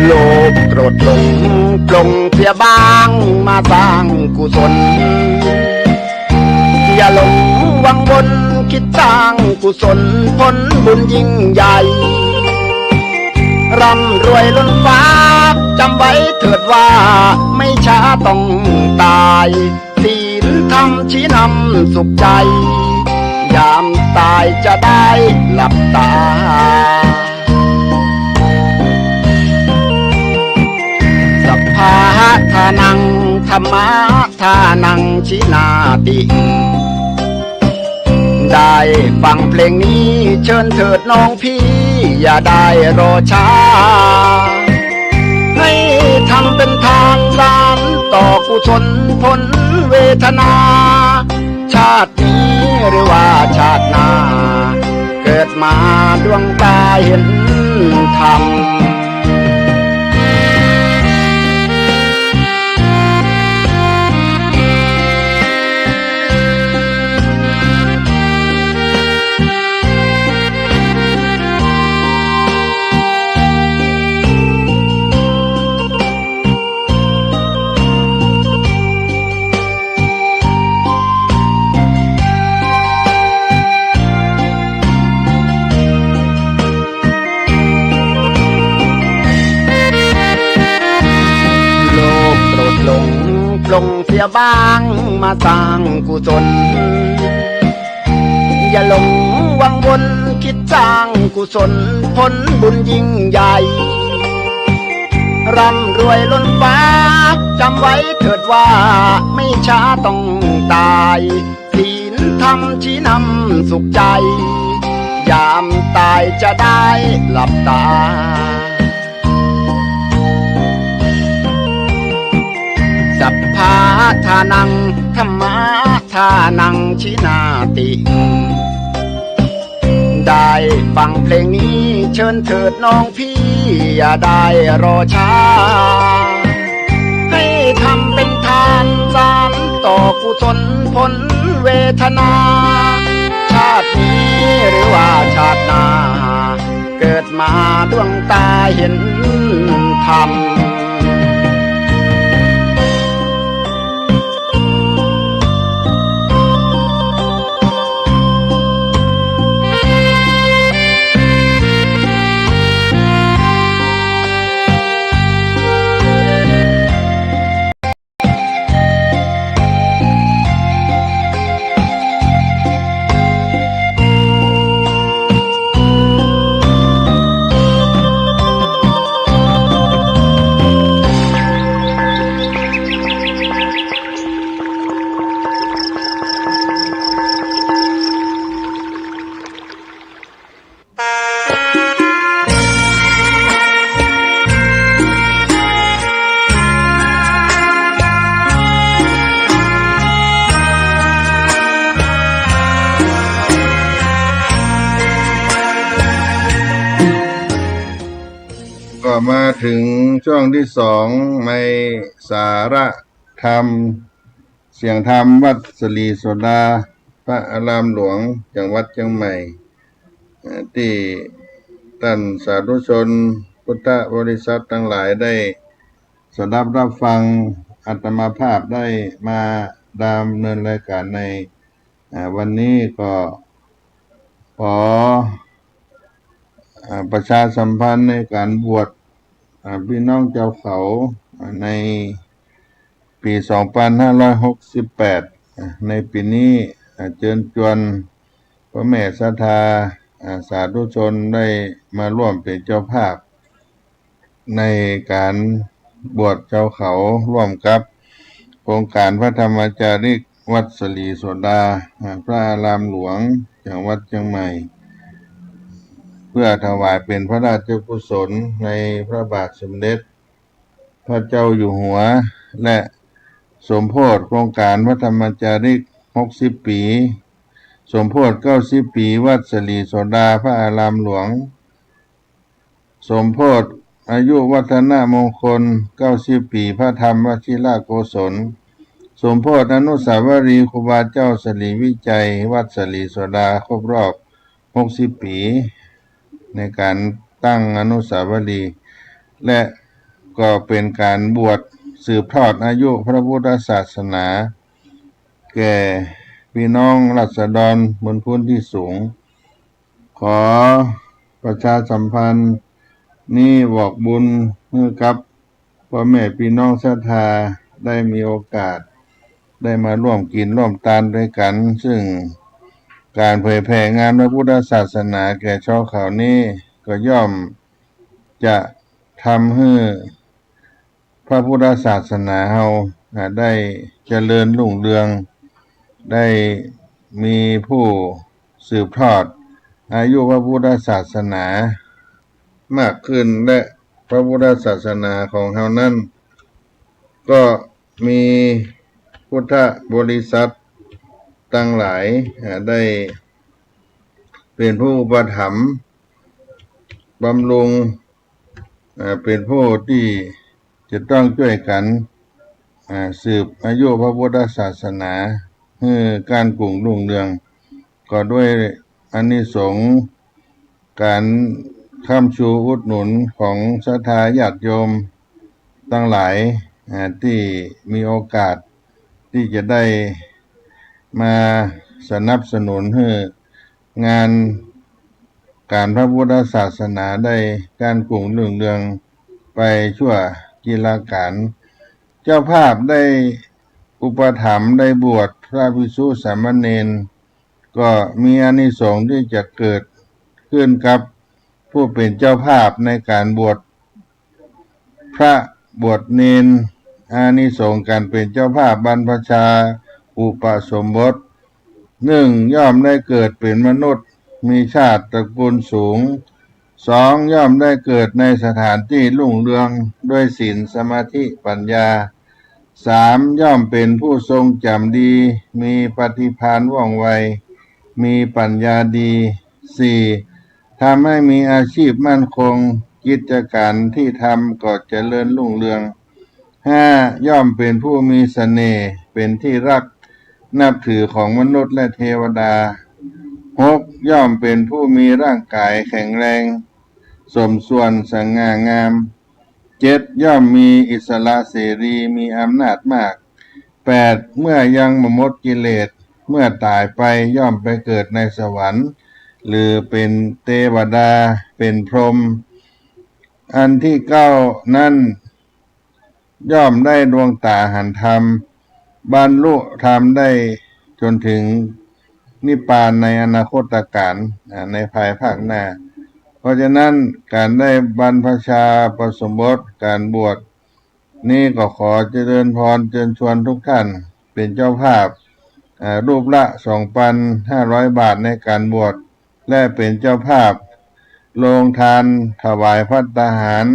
Speaker 6: โลภโกรธหลงปลงเสียบ้างมาสร้างกุศลอย่าหลงวังวนคิดสร้างกุศลผลบุญยิ่งใหญ่ร่ำรวยล้นฟ้าจำไว้เถิดว่าไม่ช้าต้องตายศีลธรรมชี้นำสุขใจยามตายจะได้หลับตาสัพพะทานังธรรมะทานังชินาติได้ฟังเพลงนี้เชิญเถิดน้องพี่อย่าได้รอช้าให้ทำเป็นทานสารต่อกุศลผลเวทนาชาตินี้หรือว่าชาติหน้าเกิดมาดวงตาเห็นธรรมปลงเสียบ้างมาสร้างกุศลอย่าหลงวังวนคิดสร้างกุศลผลบุญยิ่งใหญ่ร่ำรวยล้นฟ้าจำไว้เถิดว่าไม่ช้าต้องตายศีลธรรมชี้นำสุขใจยามตายจะได้หลับตาสัพพะทานัง ธรรมะท่านังชินาติ ได้ฟังเพลงนี้เชิญเถิดน้องพี่อย่าได้รอช้าให้ทำเป็นทานสารต่อกุศลผลเวทนา ชาตินี้หรือว่าชาติหน้าเกิดมาดวงตาเห็นธรรม
Speaker 5: มาถึงช่วงที่สองในสาระธรรมเสียงธรรมวัดสลีโสดาพระอารามหลวงจังหวัดเชียงใหม่ที่ท่านสาธุชนพุทธบริษัททั้งหลายได้สดับรับฟังอาตมาภาพได้มาดำเนินรายการในวันนี้ก็ขอประชาสัมพันธ์ในการบวชพี่น้องเจ้าเขาในปี2568ในปีนี้เชิญชวนพระแม่ศรัทธาสาธุชนได้มาร่วมเป็นเจ้าภาพในการบวชเจ้าเขาร่วมกับโครงการพระธรรมจาริกวัดสลีโสดาพระอารามหลวงจังหวัดเชียงใหม่เพื่อถวายเป็นพระราชกุศลในพระบาทสมเด็จพระเจ้าอยู่หัวและสมโภชโครงการพระธรรมจาริก60 ปีสมโภช90 ปีวัดสลีโสดาพระอารามหลวงสมโภชอายุวัฒนมงคล90 ปีพระธรรมวชิราโกศลสมโภชอนุสาวรีย์ครูบาเจ้าสลีวิจัยวัดสลีโสดาครบรอบ60 ปีในการตั้งอนุสาวรีย์และก็เป็นการบวชสืบทอดอายุพระพุทธศาสนาแก่พี่น้องราษฎรบนพื้นที่สูงขอประชาสัมพันธ์นี้บอกบุญให้กับพ่อแม่พี่น้องศรัทธาได้มีโอกาสได้มาร่วมกินร่วมทานด้วยกันซึ่งการเผยแผ่งานพระพุทธศาสนาแก่ชาวเขานี้ก็ย่อมจะทำให้พระพุทธศาสนาเฮาได้เจริญรุ่งเรืองได้มีผู้สืบทอดอายุพระพุทธศาสนามากขึ้นและพระพุทธศาสนาของเฮานั้นก็มีพุทธบริษัทตั้งหลายได้เป็นผู้อุปถัมภ์บำรุงเป็นผู้ที่จะต้องช่วยกันสืบอายุพระพุทธศาสนาให้การรุ่งเรืองก็ด้วยอานิสงส์การค้ำชูอุดหนุนของศรัทธาญาติโยมตั้งหลายที่มีโอกาสที่จะได้มาสนับสนุนให้งานการพระพุทธศาสนาได้การรุ่งเรืองไปชั่วกีฬาการเจ้าภาพได้อุปถัมภ์ได้บวชพระภิกษุสามเณรก็มีอานิสงส์ที่จะเกิดขึ้นกับผู้เป็นเจ้าภาพในการบวชพระบวชเณรอานิสงส์การเป็นเจ้าภาพบรรพชาอุปสมบท1ย่อมได้เกิดเป็นมนุษย์มีชาติตระกูลสูง2ย่อมได้เกิดในสถานที่รุ่งเรืองด้วยศีลสมาธิปัญญา 3. ย่อมเป็นผู้ทรงจำดี มีปฏิภาณว่องไว มีปัญญาดี 4. ทำให้มีอาชีพมั่นคง กิจการที่ทำก็เจริญรุ่งเรือง 5. ย่อมเป็นผู้มีเสน่ห์ เป็นที่รักนับถือของมนุษย์และเทวดา 6. ย่อมเป็นผู้มีร่างกายแข็งแรง สมส่วนสง่างาม 7. ย่อมมีอิสระเสรีมีอำนาจมาก 8. เมื่อยังหมดกิเลส เมื่อตายไปย่อมไปเกิดในสวรรค์หรือเป็นเทวดาเป็นพรหม อันที่9นั้นย่อมได้ดวงตาหันธรรมบรรลุธรรมได้จนถึงนิพพานในอนาคตการในภายภาคหน้า เพราะฉะนั้นการได้บรรพชาอุปสมบทการบวชนี่ก็ขอเจริญพรเชิญชวนทุกท่านเป็นเจ้าภาพรูปละ 2,500 บาทในการบวชและเป็นเจ้าภาพโรงทานถวายภัตตาหาร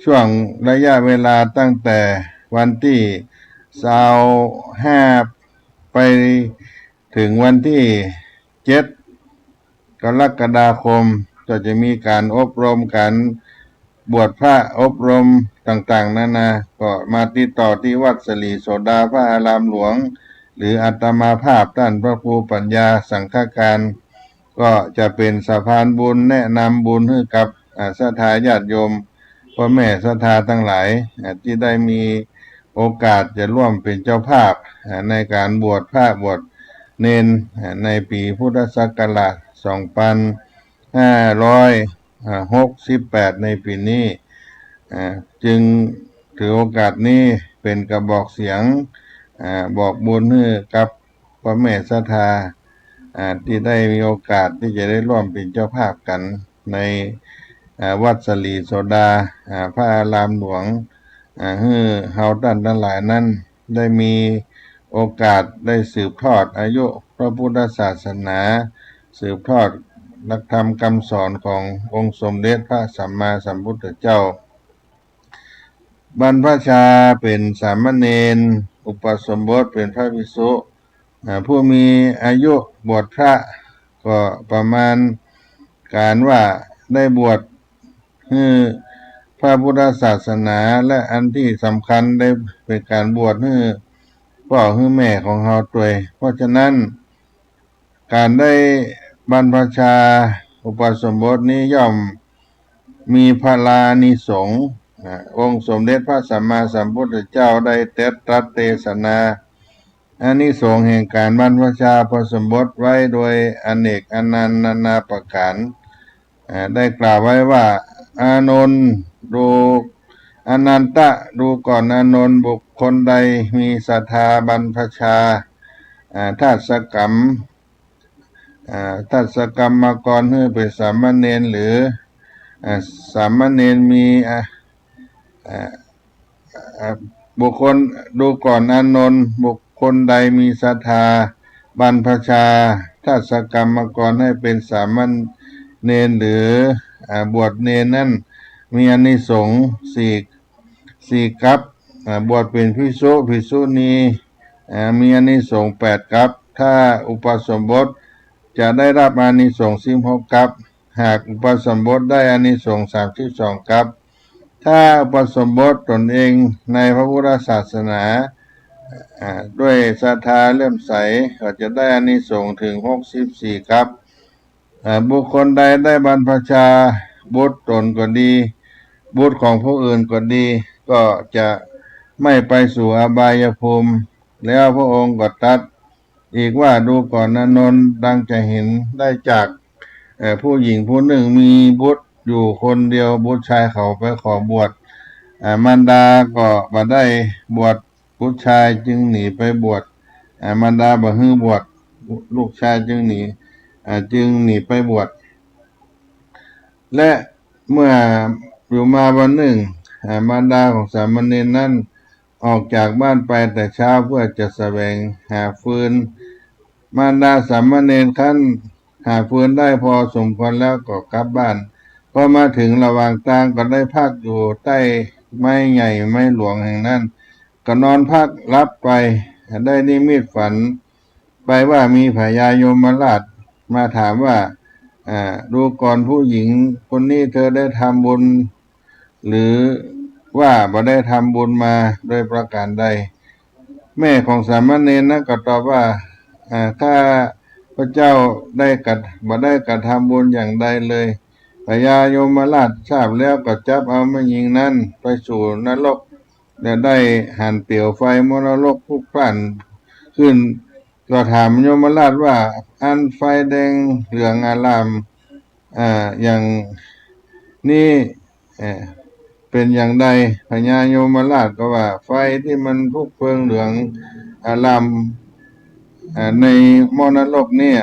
Speaker 5: ช่วงระยะเวลาตั้งแต่วันที่25ไปถึงวันที่7 กรกฎาคมก็จะมีการอบรมการบวชพระอบรมต่างๆนานาก็มาติดต่อที่วัดสลีโสดาพระอารามหลวงหรืออาตมาภาพท่านพระครูปัญญาสังฆการก็จะเป็นสะพานบุญแนะนำบุญให้กับศรัทธาญาติโยมพ่อแม่ศรัทธาทั้งหลายที่ได้มีโอกาสจะร่วมเป็นเจ้าภาพในการบวชพระบวชเณรในปีพุทธศักราช 2568 ในปีนี้จึงถือโอกาสนี้เป็นกระบอกเสียงบอกบุญให้กับพ่อแม่ศรัทธาที่ได้มีโอกาสที่จะได้ร่วมเป็นเจ้าภาพกันในวัดสลีโสดาพระอารามหลวงให้เฮาท่านทั้งหลายนั้นได้มีโอกาสได้สืบทอดอายุพระพุทธศาสนาสืบทอดหลักธรรมคำสอนขององค์สมเด็จพระสัมมาสัมพุทธเจ้าบรรพชาเป็นสามเณรอุปสมบทเป็นพระภิกษุผู้มีอายุบวชพระก็ประมาณการว่าได้บวชให้พระพุทธศาสนาและอันที่สำคัญได้เป็นการบวชให้พ่อให้แม่ของเราด้วยเพราะฉะนั้นการได้บรรพชาอุปสมบทนี้ย่อมมีพลานิสงส์องค์สมเด็จพระสัมมาสัมพุทธเจ้าได้ตรัสเทศนาอานิสงส์แห่งการบรรพชาอุปสมบทไว้โดยอเนกอนันต์นานาประการได้กล่าวไว้ว่าอานนท์ดูอนันตะดูก่อนอานนท์บุคคลใดมีศรัทธาบรรพชาทาสกรรมมากรให้เป็นสามเณรหรือสามเณรมีบุคคลดูก่อนอานนท์บุคคลใดมีศรัทธาบรรพชาทาสกรรมกรให้เป็นสามเณรหรือบวชเณรนั้นมีอานิสงส์สี่กัปบวชเป็นภิกษุณีมีอานิสงส์8กัปถ้าอุปสมบทจะได้รับอานิสงส์16กัปหากอุปสมบทได้อานิสงส์32กัปถ้าอุปสมบทตนเองในพระพุทธศาสนาด้วยศรัทธาเลื่อมใสก็จะได้อานิสงส์ถึง64กัปบุคคลใดได้บรรพชาบุตรตนก็ดีบุตรของผู้อื่นก็ดีก็จะไม่ไปสู่อบายภูมิแล้วพระองค์ก็ตรัสอีกว่าดูก่อนอานนท์ดังจะเห็นได้จากผู้หญิงผู้หนึ่งมีบุตรอยู่คนเดียวบุตรชายเขาไปขอบวชมารดาก็บ่ได้บวชบุตรชายจึงหนีไปบวชมารดาบ่ให้บวชลูกชายจึงหนีไปบวชและเมื่ออยู่มาวันหนึ่งมารดาของสามเณรนั้นออกจากบ้านไปแต่เช้าเพื่อจะแสวงหาฟืนมารดาสามเณรขั้นหาฟืนได้พอสมควรแล้วก็กลับบ้านพอมาถึงระหว่างทางก็ได้พักอยู่ใต้ไม้ใหญ่ไม้หลวงแห่งนั้น ก็นอนพักรับไปได้นิมิตฝันไปว่ามีพญายมราชมาถามว่าดูก่อนผู้หญิงคนนี้เธอได้ทำบุญหรือว่าบ่ได้ทำบุญมาโดยประการใดแม่ของสามเณรนั้นก็ตอบว่าถ้าพระเจ้าบ่ได้กระทำบุญอย่างใดเลยพญายมราชทราบแล้วก็จับเอาแม่หญิงนั้นไปสู่นรกและได้หั่นเปลวไฟมรรกพลุกพล่านขึ้นก็ถามยมราชว่าอันไฟแดงเหลืองอารามอย่างนี้เป็นอย่างใดพญายมราชก็ว่าไฟที่มันพุกเพลิงเหลืองอารามในมรรคเนี่ย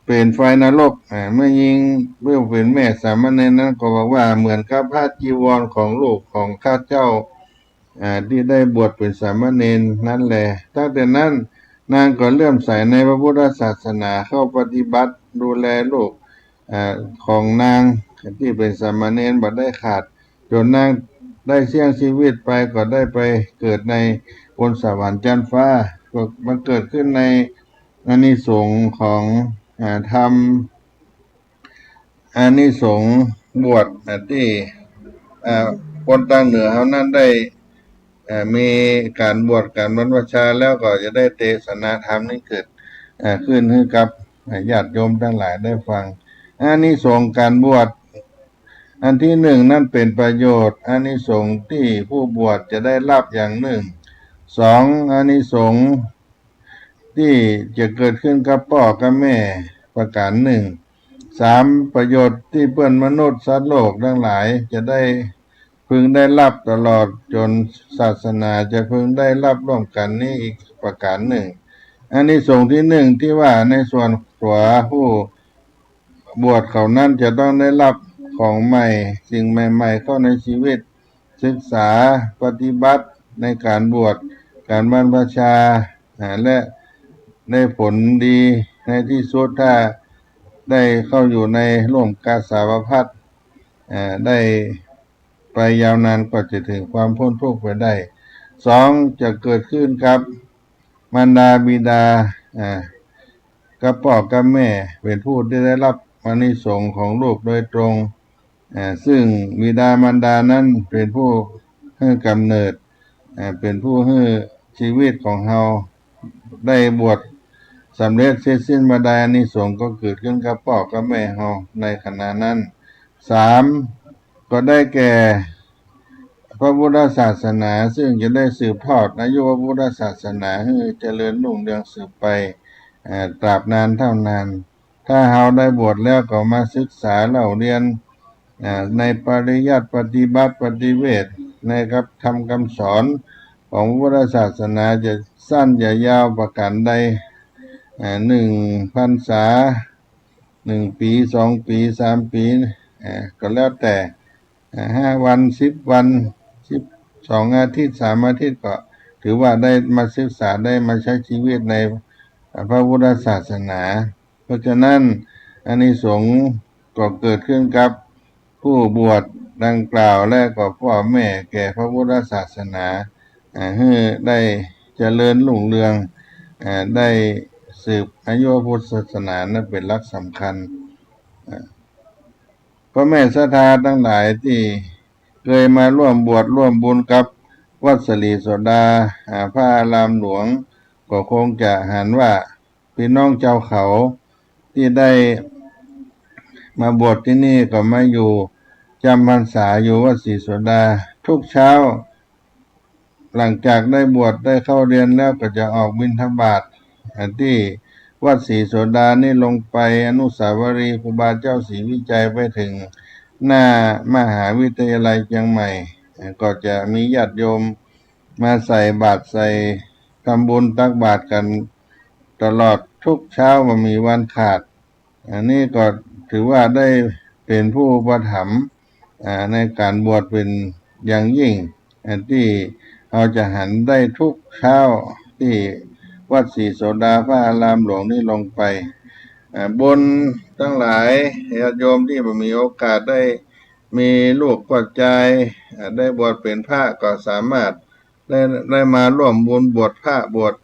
Speaker 5: เป็นไฟนรกเมื่อยิงเพื่อเป็นแม่สามเณรนั้นก็บอกว่าเหมือนกับผ้าจีวรของลูกของข้าเจ้าที่ได้บวชเป็นสามเณรนั่นแหละตั้งแต่นั้นนางก็เลื่อมใสในพระพุทธศาสนาเข้าปฏิบัติดูแลลูกของนางที่เป็นสามเณรบ่ได้ขาดจนนางได้เสี่ยงชีวิตไปก็ได้ไปเกิดในบนสวรรค์จันทร์ฟ้าก็มันเกิดขึ้นในอานิสงส์ของทำอานิสงส์บวชที่คนต่างเหนือเขานั้นได้มีการบวชการบรรพชาแล้วก็จะได้เทศนาธรรมนี้เกิดขึ้นให้กับญาติโยมทั้งหลายได้ฟังอานิสงส์การบวชอันที่หนึ่งนั่นเป็นประโยชน์อานิสงส์ที่ผู้บวชจะได้รับอย่างหนึ่งสองอานิสงส์ที่จะเกิดขึ้นกับพ่อกับแม่ประการหนึ่งสามประโยชน์ที่เพื่อนมนุษย์สัตว์โลกทั้งหลายจะได้พึงได้รับตลอดจนศาสนาจะพึงได้รับร่วมกันนี้อีกประการหนึ่งอานิสงส์ที่หนึ่งที่ว่าในส่วนตัวผู้บวชเขานั้นจะต้องได้รับของใหม่สิ่งใหม่ๆเข้าในชีวิตศึกษาปฏิบัติในการบวชการบรรพชาและได้ผลดีในที่สุดถ้าได้เข้าอยู่ในร่วมกาสาวพัสได้ไปยาวนานก็จะถึงความพ้นทุกข์ไปได้สองจะเกิดขึ้นกับมารดาบิดากับพ่อกับแม่เป็นผู้ที่ได้รับอานิสงส์ของลูกโดยตรงซึ่งบิดามารดานั้นเป็นผู้ให้กำเนิดเป็นผู้ให้ชีวิตของเราได้บวชสำเร็จเสร็จสิ้นมาได้อานิสงส์ก็เกิดขึ้นกับพ่อกับแม่เราในขณะนั้นสามก็ได้แก่พระพุทธศาสนาซึ่งจะได้สืบทอดอายุพระพุทธศาสนาให้เจริญรุ่งเรืองสืบไปตราบนานเท่านานถ้าเราได้บวชแล้วก็มาศึกษาเล่าเรียนในปริยัติปฏิบัติปฏิเวทในครับทำคำสอนของพุทธศาสนาจะสั้นจะยาวประการใด1 พรรษา1 ปี2 ปี3 ปีก็แล้วแต่5 วัน10 วัน12 อาทิตย์3 อาทิตย์ก็ถือว่าได้มาศึกษาได้มาใช้ชีวิตในพระพุทธศาสนาเพราะฉะนั้นอานิสงส์ก็เกิดขึ้นกับผู้บวชดังกล่าวและก็พ่อแม่แก่พระพุทธศาสนาให้ได้เจริญรุ่งเรืองได้สืบอายุพุทธศาสนานั้นเป็นหลักสำคัญพ่อแม่ศรัทธาทั้งหลายที่เคยมาร่วมบวชร่วมบุญกับวัดสลีโสดาพระอารามหลวงก็คงจะหันว่าพี่น้องเจ้าเขาที่ได้มาบวชที่นี่ก็มาอยู่จำพรรษาอยู่วัดศรีโสดาทุกเช้าหลังจากได้บวชได้เข้าเรียนแล้วก็จะออกบิณฑบาตที่วัดศรีโสดานี่ลงไปอนุสาวรีย์ครูบาเจ้าศรีวิจัยไปถึงหน้ามหาวิทยาลัยเชียงใหม่ก็จะมีญาติโยมมาใส่บาตรใส่ทำบุญตักบาตรกันตลอดทุกเช้าไม่มีวันขาดอันนี้ก็ถือว่าได้เป็นผู้อุปถัมภ์ในการบวชเป็นอย่างยิ่งที่เราจะหันได้ทุกเช้าที่วัดศรีโสดาพระอารามหลวงนี่ลงไปบนทั้งหลายญาติโยมที่มีโอกาสได้มีลูกปัจจัยได้บวชเป็นพระก็สามารถ ได้มาร่วมบุญบวชพระบวช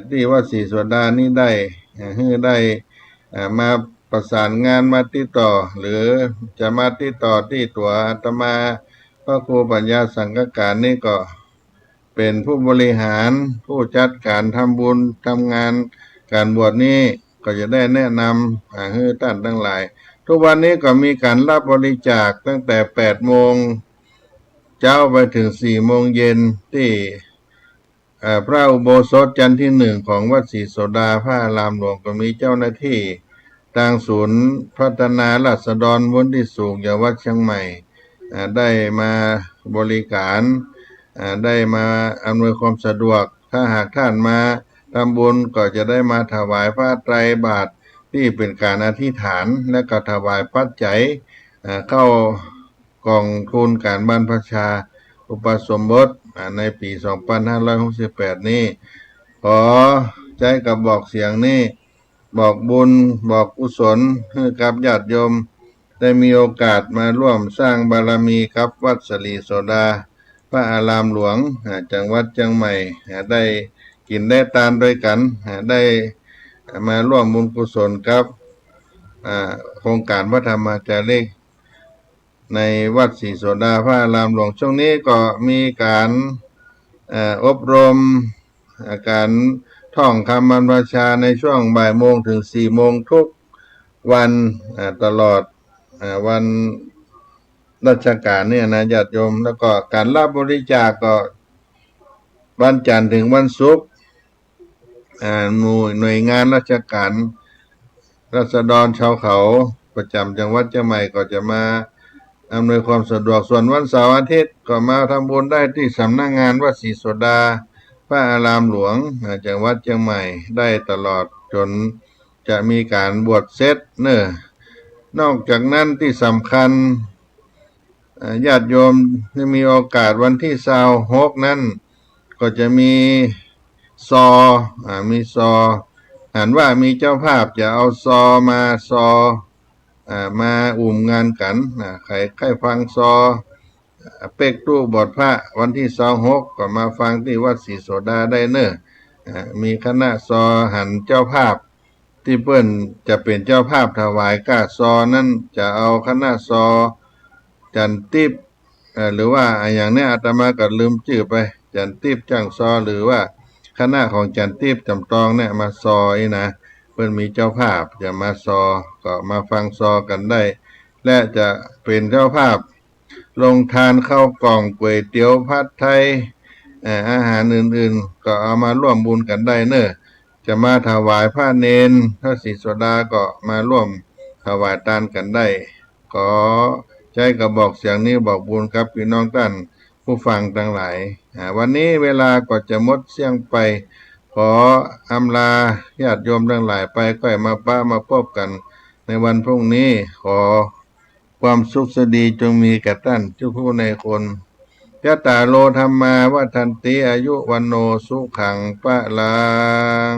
Speaker 5: ที่วัดศรีโสดานี้ได้ได้มาประสานงานมาติดต่อหรือจะมาติดต่อที่ตัวอาตมาพระครูปัญญาสังฆการนี่ก็เป็นผู้บริหารผู้จัดการทำบุญทำงานการบวชนี้ก็จะได้แนะนำให้ท่านทั้งหลายทุกวันนี้ก็มีการรับบริจาคตั้งแต่8 โมงเช้าไปถึง4 โมงเย็นที่พระอุโบสถจันทร์ที่1ของวัดศรีโสดาพระอารามหลวงก็มีเจ้าหน้าที่ทางศูนย์พัฒนาราษฎรม้วนที่สูงอย่างวัดเชียงใหม่ได้มาบริการได้มาอำนวยความสะดวกถ้าหากท่านมาทำบุญก็จะได้มาถวายผ้าไตรบาตรที่เป็นการอธิษฐานและก็ถวายปัจจัยเข้ากองทุนการบรรพชาอุปสมบทในปี 2568 นี้ขอใจกับบอกเสียงนี้บอกบุญบอกกุศลให้กับญาติโยมได้มีโอกาสมาร่วมสร้างบารมีครับวัดศรีโสดาพระอารามหลวงจังหวัดเชียงใหม่ได้กินได้ทานด้วยกันได้มาร่วมบุญกุศลครับโครงการพระธรรมจาริกในวัดศรีโสดาพระอารามหลวงช่วงนี้ก็มีการอบรมการท่องคำบรรพชาในช่วงบ่ายโมงถึง4 โมงทุกวันตลอดวันราชการเนี่ยนะญาติโยมแล้วก็การรับบริจาคก็วันจันทร์ถึงวันศุกร์หน่วยงานราชการราษฎรชาวเขาประจำจังหวัดเชียงใหม่ก็จะมาอำนวยความสะดวกส่วนวันเสาร์อาทิตย์ก็มาทำบุญได้ที่สำนักงานวัดศรีโสดาพระอารามหลวงจังหวัดเชียงใหม่ได้ตลอดจนจะมีการบวชเสร็จนอกจากนั้นที่สำคัญญาติโยมที่มีโอกาสวันที่26นั้นก็จะมีมีอ่านว่ามีเจ้าภาพจะเอามามางานกันใครฟังเป็กตู้บทพระวันที่26ก็มาฟังที่วัดศรีโสดาได้มีคณะหันเจ้าภาพที่เปิ้นจะเป็นเจ้าภาพถวายก้านั่นจะเอาคณะจันทิพย์หรือว่าอย่างนี้อาตมาก็ลืมชื่อไปจันทิพย์จังหรือว่าคณะของจันทิพย์จำตองเนี่ยมานะเพิ่นมีเจ้าภาพจะมาก็มาฟังกันได้และจะเป็นเจ้าภาพลงทานข้าวกล่องก๋วยเตี๋ยวผัดไทยอาหารอื่นๆก็เอามาร่วมบุญกันได้จะมาถวายผ้าเนนพระศรีโสดาก็มาร่วมถวายทานกันได้ขอใจกับบอกเสียงนี้บอกบุญครับพี่น้องท่านผู้ฟังทั้งหลายวันนี้เวลาก็จะหมดเสียงไปขออำลาญาติโยมทั้งหลายไปก็มาพบกันในวันพรุ่งนี้ขอความสุขสดีจงมีแก่ท่านทุกผู้ในคนยะตาโลธรรมาวัฏันติอายุวันโนสุขังปะลัง